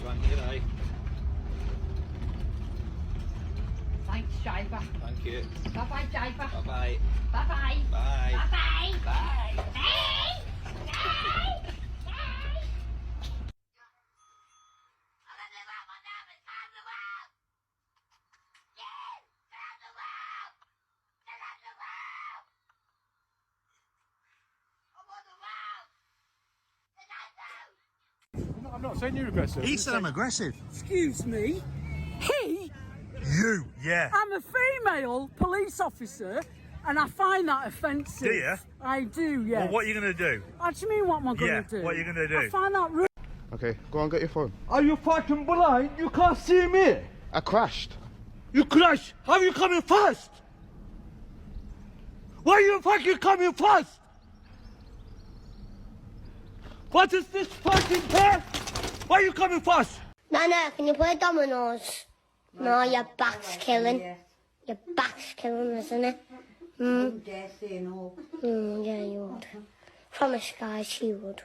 Thank you, today. Thanks, Shaver. Thank you. Bye-bye, Shaver. Bye-bye. Bye-bye. Bye. Bye-bye. Bye. Bye. I'm not saying you're aggressive. He said I'm aggressive. Excuse me. He? You, yeah. I'm a female police officer and I find that offensive. Do you? I do, yes. Well, what are you going to do? What do you mean, what am I going to do? What are you going to do? I find that rude. Okay, go on, get your phone. Are you fucking blind? You can't see me. I crashed. You crashed. How are you coming fast? Why are you fucking coming fast? What is this fucking car? Why are you coming fast? Nana, can you play dominoes? No, your back's killing. Your back's killing, isn't it? Dare say no. Yeah, you would. Promise, guys, you would.